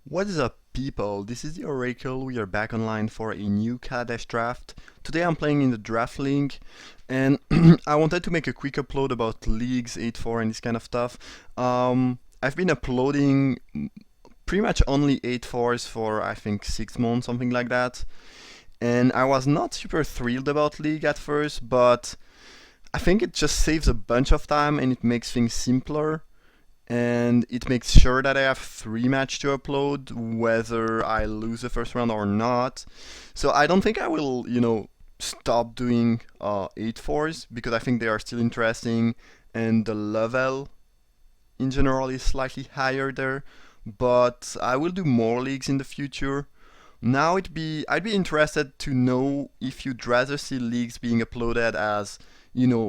What is up, people? This is the Oracle. We are back online for a new Kaladesh draft. Today I'm playing in the draft league, and I wanted to make a quick upload about leagues, 8-4, and this kind of stuff. I've been uploading pretty much only 8-4s for I think 6 months, something like that. And I was not super thrilled about league at first, but I think it just saves a bunch of time and it makes things simpler and it makes sure that I have 3 matches to upload, whether I lose the first round or not. So I don't think I will, stop doing 8-4s because I think they are still interesting and the level in general is slightly higher there. But I will do more leagues in the future. Now I'd be interested to know if you'd rather see leagues being uploaded as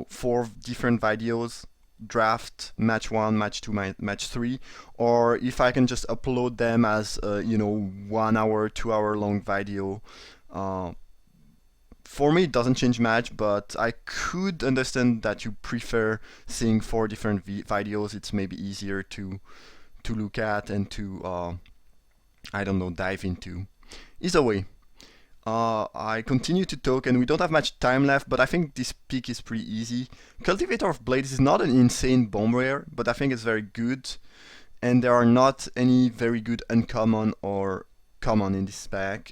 4 different videos, draft, match 1, match 2, match 3, or if I can just upload them as 1 hour, 2 hour long video. Uh, for me, it doesn't change much, but I could understand that you prefer seeing 4 different videos. It's maybe easier to look at and to I don't know, dive into. Either way, I continue to talk, and we don't have much time left, but I think this pick is pretty easy. Cultivator of Blades is not an insane bomb rare, but I think it's very good, and there are not any very good uncommon or common in this pack.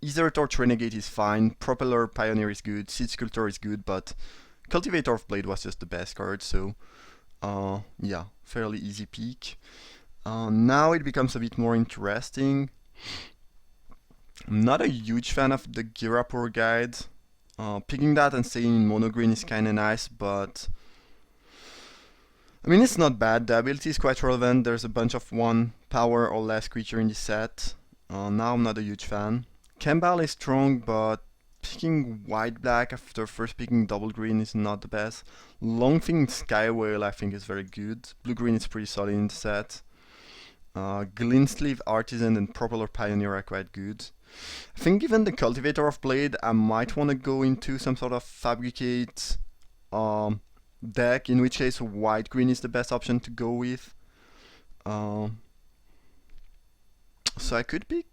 Either Torch Renegade is fine, Propeller Pioneer is good, Seed Sculptor is good, but Cultivator of Blade was just the best card, so yeah, fairly easy pick. Now it becomes a bit more interesting. I'm not a huge fan of the Girapur guide. Picking that and staying in mono green is kinda nice, but I mean it's not bad. The ability is quite relevant. There's a bunch of 1 power or less creature in this set. Now I'm not a huge fan. Kambal is strong, but picking white black after first picking double green is not the best. Longfin Sky Whale I think is very good. Blue green is pretty solid in the set. Glintsleeve Artisan and Propeller Pioneer are quite good. I think given the Cultivator of Blade, I might want to go into some sort of Fabricate deck, in which case white-green is the best option to go with. So I could pick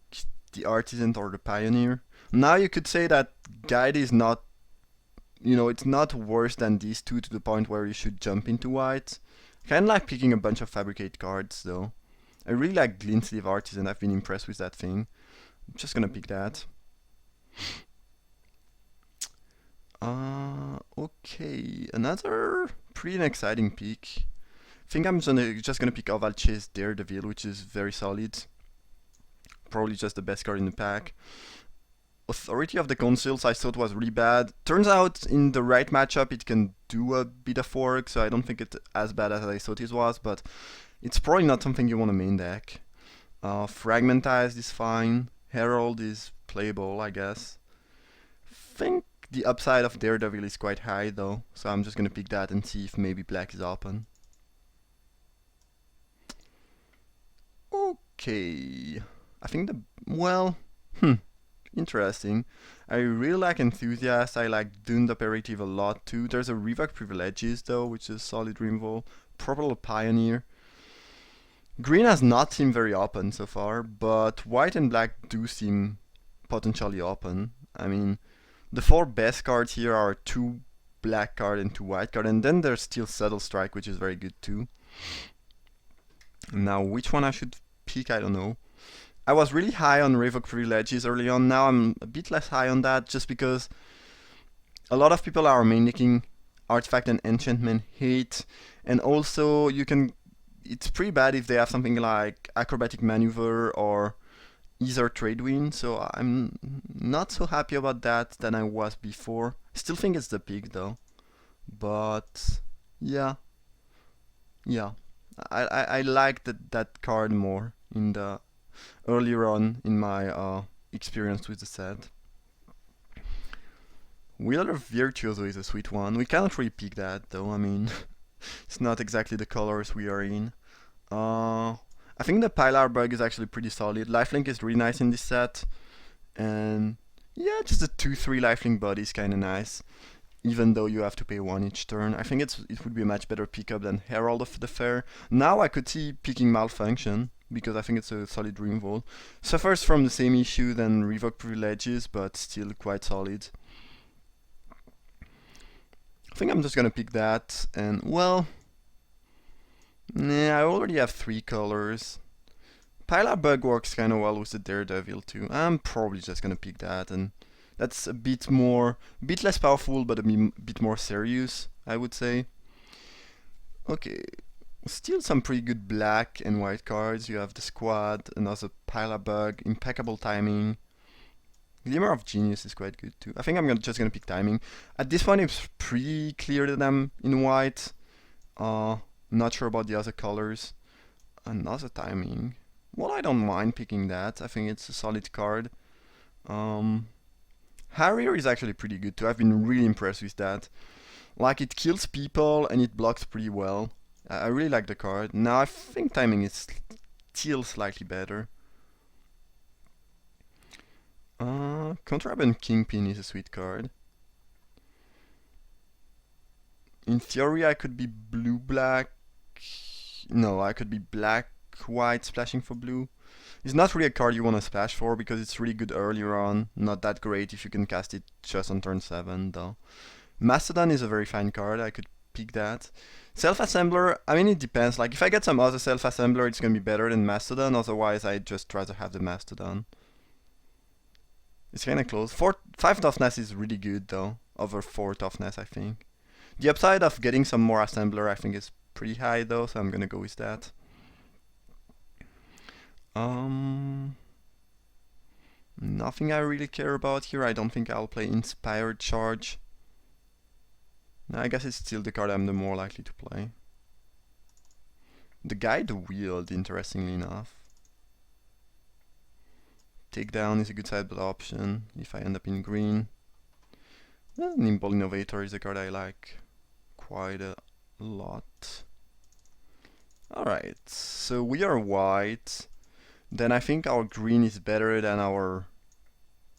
the Artisan or the Pioneer. Now you could say that Guide is not, it's not worse than these two to the point where you should jump into white. Kinda like picking a bunch of Fabricate cards though. I really like Glintsleeve Artisan, I've been impressed with that thing. I'm just gonna pick that. Okay, another pretty exciting pick. I think I'm just gonna pick Oval Chase Daredevil, which is very solid. Probably just the best card in the pack. Authority of the Councils I thought was really bad. Turns out in the right matchup it can do a bit of work, so I don't think it's as bad as I thought it was, but it's probably not something you want to main deck. Fragmentized is fine. Herald is playable, I guess. Think the upside of Daredevil is quite high though, so I'm just gonna pick that and see if maybe black is open. Okay. I think interesting. I really like Enthusiast, I like Doomed Operative a lot too. There's a Revoke Privileges though, which is solid removal. Propeller Pioneer. Green has not seemed very open so far, but white and black do seem potentially open. I mean, the 4 best cards here are 2 black card and 2 white card, and then there's still Subtle Strike, which is very good too. Now, which one I should pick, I don't know. I was really high on Revoke Privileges early on, now I'm a bit less high on that, just because a lot of people are main decking Artifact and Enchantment Hate, and also it's pretty bad if they have something like Acrobatic Maneuver or Ether Trade Wind, so I'm not so happy about that than I was before. Still think it's the pick though, but yeah, I like that card more in the earlier on in my experience with the set. Wheeler Virtuoso is a sweet one. We cannot really pick that though, I mean, it's not exactly the colors we are in. I think the Pilar Bug is actually pretty solid. Lifelink is really nice in this set. And yeah, just the 2-3 Lifelink body is kinda nice. Even though you have to pay 1 each turn. I think it would be a much better pickup than Herald of the Fair. Now I could see picking Malfunction. because I think it's a solid removal. Suffers from the same issue than Revoke Privileges, but still quite solid. I think I'm just gonna pick that, and well, nah, I already have 3 colors. Pilar Bug works kinda well with the Daredevil too. I'm probably just gonna pick that, and that's a bit less powerful, but a bit more serious, I would say. Okay, still some pretty good black and white cards. You have the Squad, another Pilar Bug, impeccable timing. Glimmer of Genius is quite good too. I think I'm just gonna pick timing. At this point, it's pretty clear that I'm in white. Not sure about the other colors. Another timing. Well, I don't mind picking that. I think it's a solid card. Harrier is actually pretty good too. I've been really impressed with that. Like, it kills people and it blocks pretty well. I really like the card. Now I think timing is still slightly better. Contraband Kingpin is a sweet card. In theory, I could be blue-black. No, I could be black-white splashing for blue. It's not really a card you want to splash for because it's really good earlier on. Not that great if you can cast it just on turn 7, though. Mastodon is a very fine card. I could pick that. Self-Assembler, I mean, it depends. Like, if I get some other Self-Assembler, it's going to be better than Mastodon. Otherwise, I'd just rather have the Mastodon. It's kind of close. 5 toughness is really good, though. Over 4 toughness, I think. The upside of getting some more Assembler, I think, is pretty high, though, so I'm going to go with that. Nothing I really care about here. I don't think I'll play Inspired Charge. I guess it's still the card I'm the more likely to play. The Guide Wield, interestingly enough. Takedown is a good sideboard option if I end up in green. Well, Nimble Innovator is a card I like quite a lot. Alright, so we are white. Then I think our green is better than our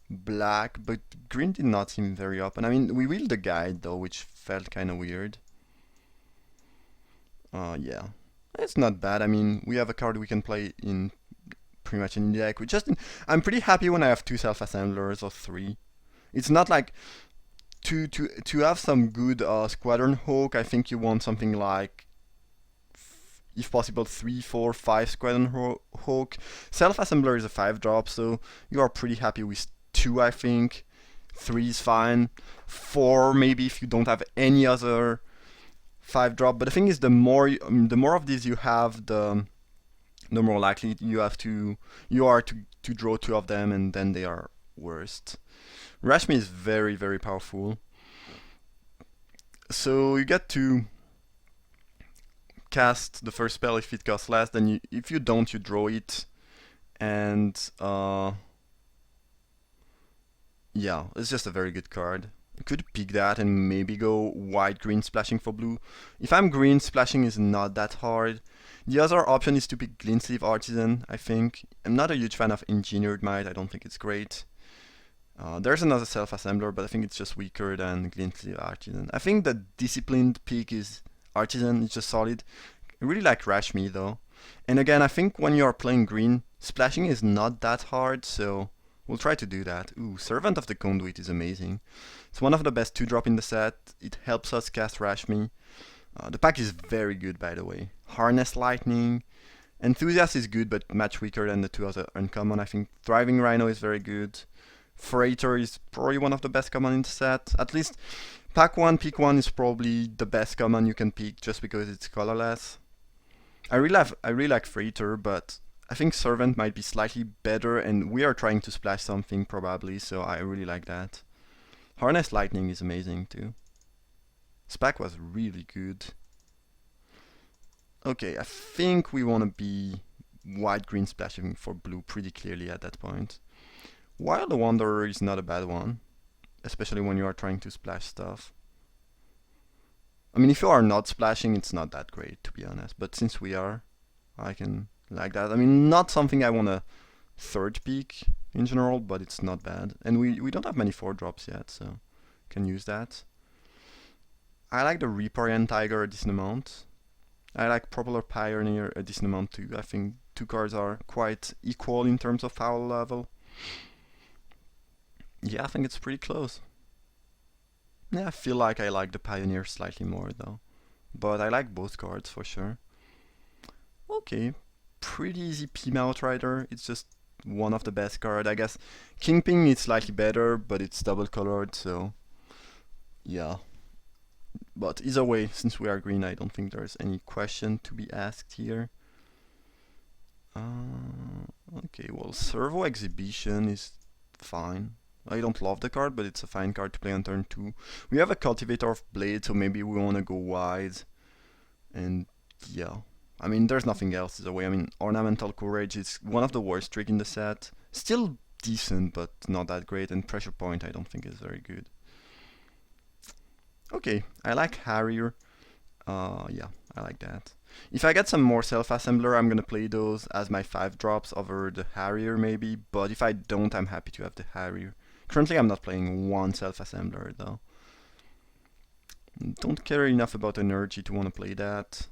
black, but green did not seem very open. I mean, we wheeled the Guide though, which felt kind of weird. Yeah, it's not bad. I mean, we have a card we can play in pretty much any deck. I'm pretty happy when I have 2 Self-Assemblers or 3. It's not like to have some good Squadron Hawk. I think you want something like, if possible, 3, 4, 5 Squadron Hawk. Self-Assembler is a 5-drop, so you are pretty happy with 2, I think. 3 is fine. 4 maybe if you don't have any other 5-drop. But the thing is, the more of these you have, the more likely you are to draw 2 of them, and then they are worst. Rashmi is very, very powerful. So you get to cast the first spell if it costs less. Then if you don't, you draw it, and yeah, it's just a very good card. You could pick that and maybe go white-green splashing for blue. If I'm green, splashing is not that hard. The other option is to pick Glintsleeve Artisan, I think. I'm not a huge fan of Engineered Might, I don't think it's great. There's another Self-Assembler, but I think it's just weaker than Glintsleeve Artisan. I think the disciplined pick is Artisan, it's just solid. I really like Rashmi though. And again, I think when you're playing green, splashing is not that hard, so we'll try to do that. Ooh, Servant of the Conduit is amazing. It's one of the best 2-drop in the set. It helps us cast Rashmi. The pack is very good, by the way. Harness Lightning. Enthusiast is good, but much weaker than the 2 other uncommon. I think Thriving Rhino is very good. Freighter is probably one of the best common in the set. At least pack 1, pick 1 is probably the best common you can pick just because it's colorless. I really like Freighter, but I think Servant might be slightly better, and we are trying to splash something probably, so I really like that. Harness Lightning is amazing too. This pack was really good. Okay, I think we want to be white-green splashing for blue pretty clearly at that point. Wild Wanderer is not a bad one, especially when you are trying to splash stuff. I mean, if you are not splashing, it's not that great, to be honest. But since we are, I can like that. I mean, not something I want to third pick in general, but it's not bad. And we don't have many 4-drops yet, so can use that. I like the Reaper and Tiger a decent amount. I like Propeller Pioneer a decent amount too. I think two cards are quite equal in terms of power level. Yeah, I think it's pretty close. Yeah, I feel like I like the Pioneer slightly more though. But I like both cards for sure. Okay, pretty easy P Outrider. It's just one of the best cards. I guess Kingpin is slightly better, but it's double colored, so yeah. But either way, since we are green, I don't think there's any question to be asked here. Okay, well, Servo Exhibition is fine. I don't love the card, but it's a fine card to play on turn 2. We have a Cultivator of Blade, so maybe we want to go wide. And yeah, I mean, there's nothing else either way. I mean, Ornamental Courage is one of the worst trick in the set. Still decent, but not that great. And Pressure Point I don't think is very good. Okay, I like Harrier. Yeah, I like that. If I get some more self-assembler, I'm gonna play those as my 5 drops over the Harrier maybe, but if I don't, I'm happy to have the Harrier. Currently I'm not playing one self-assembler though. Don't care enough about energy to want to play that.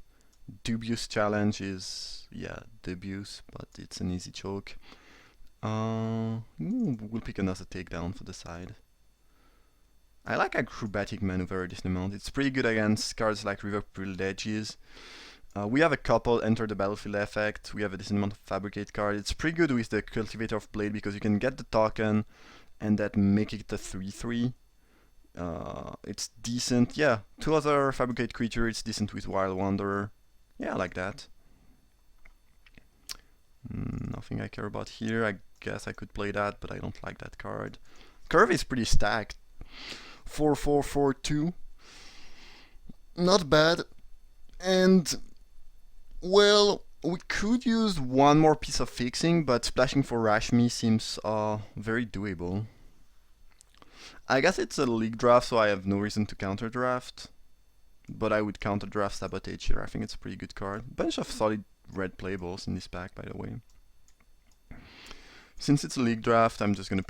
Dubious Challenge is, yeah, dubious, but it's an easy choke. We'll pick another takedown for the side. I like Acrobatic Maneuver this amount. It's pretty good against cards like River Privileges. We have a couple Enter the Battlefield effect. We have a decent amount of Fabricate card. It's pretty good with the Cultivator of Blade because you can get the token and that make it a 3/3. It's decent. Yeah, 2 other Fabricate creature. It's decent with Wild Wanderer. Yeah, I like that. Nothing I care about here. I guess I could play that, but I don't like that card. Curve is pretty stacked. 4/4/4/2. Not bad. And well, we could use one more piece of fixing, but splashing for Rashmi seems very doable. I guess it's a league draft, so I have no reason to counter draft. But I would counter draft Sabotage here. I think it's a pretty good card. Bunch of solid red playables in this pack, by the way. Since it's a league draft, I'm just gonna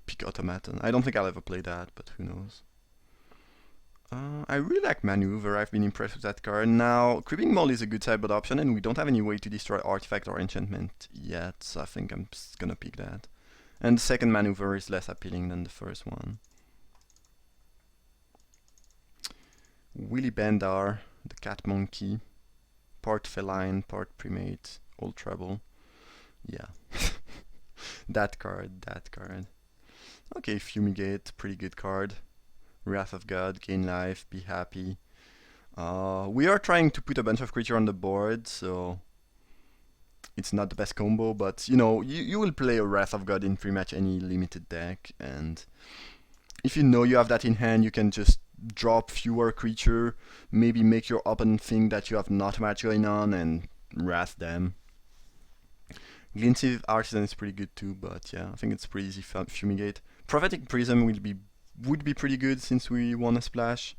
pick Automaton. I don't think I'll ever play that, but who knows. I really like Maneuver. I've been impressed with that card. Now, Creeping Mold is a good sideboard option, and we don't have any way to destroy Artifact or Enchantment yet, so I think I'm just gonna pick that. And the second Maneuver is less appealing than the first one. Willy Bandar, the Cat Monkey. Part Feline, part Primate, Old Trouble. Yeah. that card. Okay, Fumigate, pretty good card. Wrath of God, gain life, be happy. We are trying to put a bunch of creatures on the board, so it's not the best combo, but you know, you will play a Wrath of God in pretty much any limited deck, and if you know you have that in hand, you can just drop fewer creature, maybe make your opponent think that you have not much going on, and wrath them. Glinsive Artisan is pretty good too, but yeah, I think it's pretty easy. Fumigate. Prophetic Prism would be pretty good since we want a splash.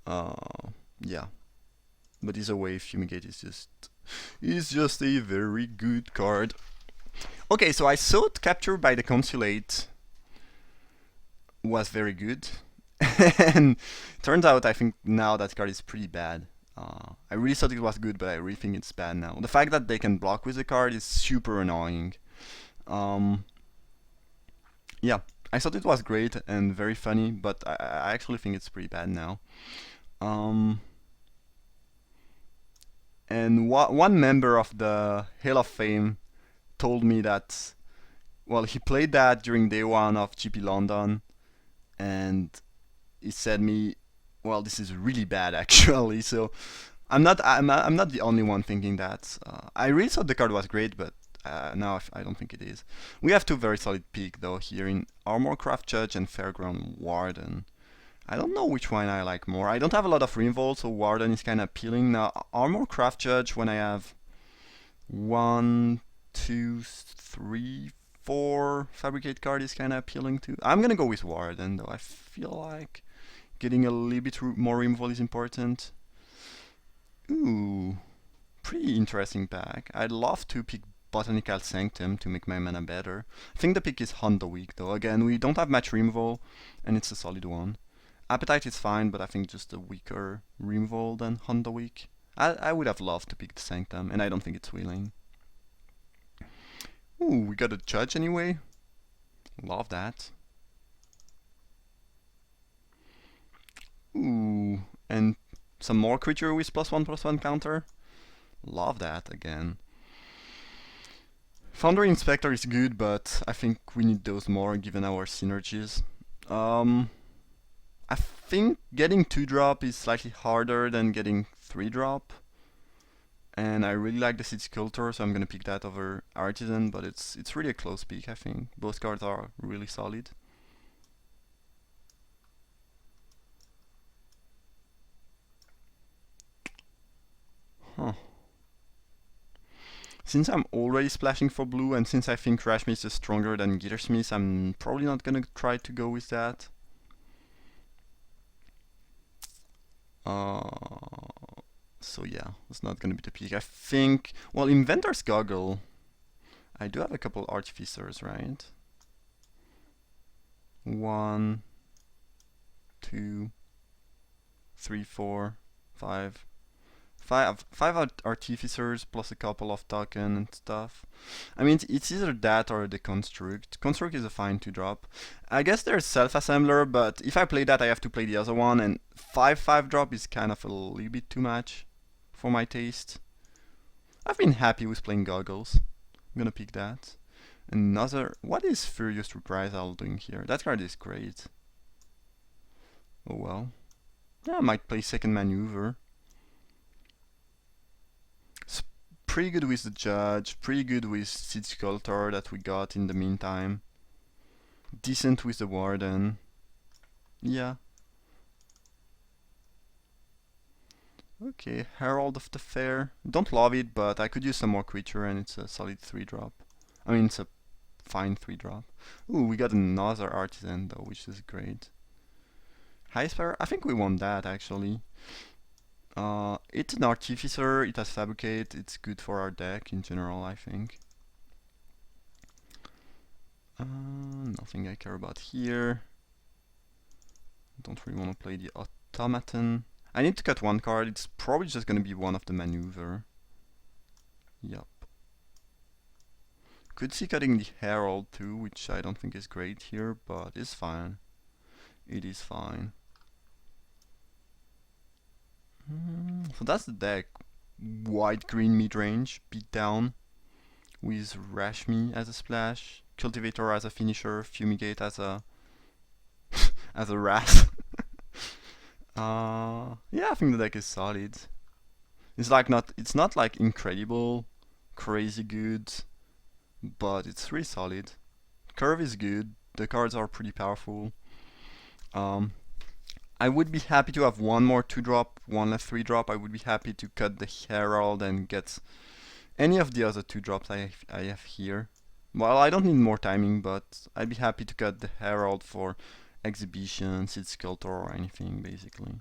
Yeah, but either way, Fumigate is just a very good card. Okay, so I thought Capture by the Consulate was very good, and turns out I think now that card is pretty bad. I really thought it was good, but I really think it's bad now. The fact that they can block with the card is super annoying. Yeah, I thought it was great and very funny, but I actually think it's pretty bad now. And one member of the Hall of Fame told me that, well, he played that during day 1 of GP London, and he said me, well, this is really bad actually. So I'm not the only one thinking that. I really thought the card was great, but now I don't think it is. We have 2 very solid picks though here in Armorcraft Judge and Fairground Warden. I don't know which one I like more. I don't have a lot of removal, so Warden is kind of appealing. Now Armorcraft Judge, when I have 1, 2, 3, 4 Fabricate card is kind of appealing too. I'm gonna go with Warden though. I feel like getting a little bit more removal is important. Ooh, pretty interesting pack. I'd love to pick Botanical Sanctum to make my mana better. I think the pick is Hunt the Weak though. Again, we don't have much removal, and it's a solid one. Appetite is fine, but I think just a weaker removal than Hunt the Weak. I would have loved to pick the Sanctum, and I don't think it's willing. Ooh, we got a judge anyway. Love that. Ooh, and some more creature with +1/+1 counter. Love that again. Foundry Inspector is good, but I think we need those more given our synergies. I think getting 2-drop is slightly harder than getting 3-drop. And I really like the City Sculptor, so I'm gonna pick that over Artisan, but it's really a close pick, I think. Both cards are really solid. Huh. Since I'm already splashing for blue, and since I think Rashmi is stronger than Gittersmith, I'm probably not gonna try to go with that. So yeah, it's not gonna be the pick. I think, well, Inventor's Goggle. I do have a couple Artificers, right? 1, 2, 3, 4, 5. Five Artificers plus a couple of token and stuff. I mean, it's either that or the Construct. Construct is a fine 2-drop. I guess there's Self-Assembler, but if I play that, I have to play the other one, and 5/5-drop is kind of a little bit too much for my taste. I've been happy with playing Goggles. I'm gonna pick that. Another... What is Furious Reprisal doing here? That card is great. Oh well. Yeah, I might play Second Maneuver. Pretty good with the Judge, pretty good with City Sculptor that we got in the meantime. Decent with the Warden. Yeah. Okay, Herald of the Fair. Don't love it, but I could use some more creature and it's a solid 3-drop. I mean, it's a fine 3-drop. Ooh, we got another Artisan though, which is great. High Spire? I think we won that actually. It's an Artificer, it has Fabricate, it's good for our deck in general, I think. Nothing I care about here. Don't really want to play the Automaton. I need to cut one card, it's probably just gonna be one of the Maneuver. Yup. Could see cutting the Herald too, which I don't think is great here, but it's fine. It is fine. So that's the deck. White-green midrange, beatdown, with Rashmi as a splash, Cultivator as a finisher, Fumigate as a as a wrath. Yeah, I think the deck is solid. It's not like incredible, crazy good, but it's really solid. Curve is good. The cards are pretty powerful. I would be happy to have one more 2-drop, one less 3-drop. I would be happy to cut the Herald and get any of the other 2-drops I have here. Well, I don't need more timing, but I'd be happy to cut the Herald for Exhibition, City Sculptor, or anything, basically.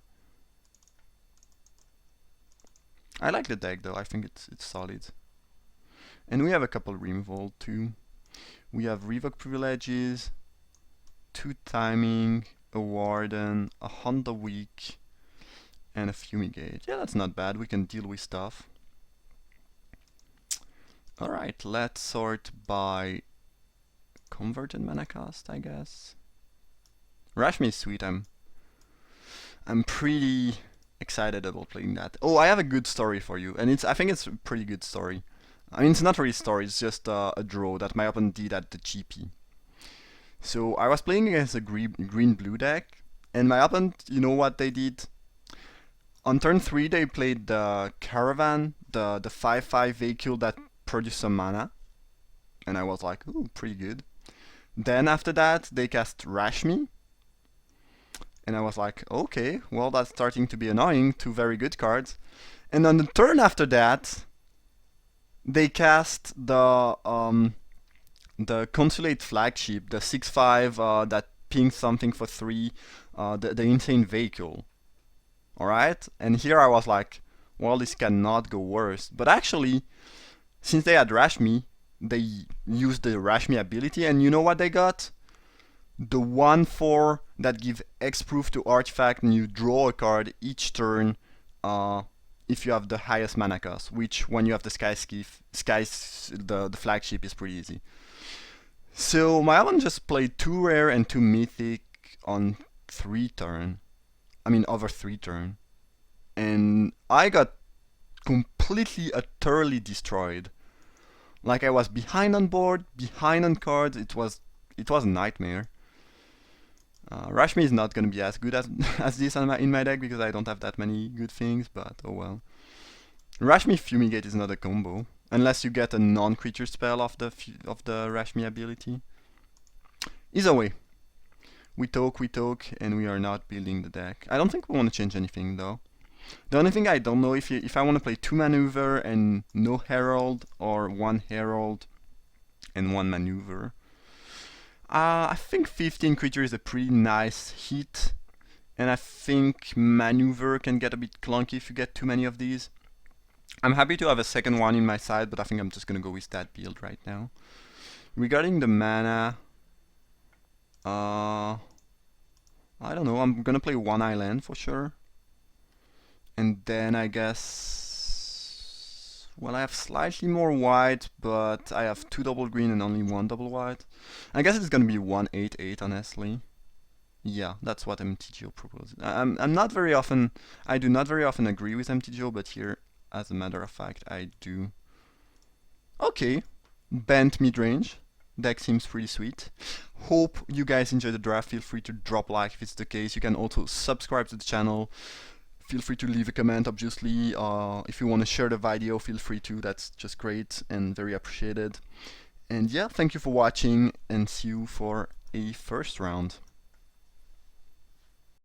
I like the deck, though. I think it's solid. And we have a couple removal, too. We have Revoke Privileges, 2 Timing, a Warden, a Honda Week, and a Fumigate. Yeah, that's not bad. We can deal with stuff. Alright, let's sort by converted mana cost, I guess. Rashmi is sweet. I'm pretty excited about playing that. Oh, I have a good story for you, and I think it's a pretty good story. I mean, it's not really a story, it's just a draw that my opponent did at the GP. So I was playing against a green-blue deck, and my opponent, you know what they did? On turn 3 they played the Caravan, the 5/5 vehicle that produced some mana. And I was like, ooh, pretty good. Then after that they cast Rashmi. And I was like, okay, well that's starting to be annoying, 2 very good cards. And on the turn after that, they cast the Consulate Flagship, the 6/5 that pings something for 3, the Insane Vehicle. Alright? And here I was like, well, this cannot go worse. But actually, since they had Rashmi, they used the Rashmi ability, and you know what they got? The 1/4 that give X-Proof to Artifact, and you draw a card each turn if you have the highest mana cost, which when you have the the flagship is pretty easy. So my opponent just played 2 rare and 2 mythic on 3 turn. I mean over 3 turn. And I got completely, utterly destroyed. Like I was behind on board, behind on cards. It was a nightmare. Rashmi is not gonna be as good as as this in my deck because I don't have that many good things. But oh well. Rashmi Fumigate is not a combo unless you get a non-creature spell of the Rashmi ability. Either way, we talk, and we are not building the deck. I don't think we want to change anything though. The only thing I don't know if I want to play 2 maneuver and no herald, or 1 herald and 1 maneuver. I think 15 creature is a pretty nice hit, and I think maneuver can get a bit clunky if you get too many of these. I'm happy to have a second one in my side, but I think I'm just gonna go with that build right now. Regarding the mana, I don't know, I'm gonna play 1 island for sure. And then I guess, well, I have slightly more white, but I have 2 double green and only 1 double white. I guess it's gonna be 1/8/8, honestly. Yeah, that's what MTGO proposes. I'm not very often, I do not very often agree with MTGO, but here, as a matter of fact, I do. Okay, bent midrange. Deck seems pretty sweet. Hope you guys enjoyed the draft. Feel free to drop a like if it's the case. You can also subscribe to the channel. Feel free to leave a comment, obviously. If you want to share the video, feel free to. That's just great and very appreciated. And yeah, thank you for watching, and see you for a first round.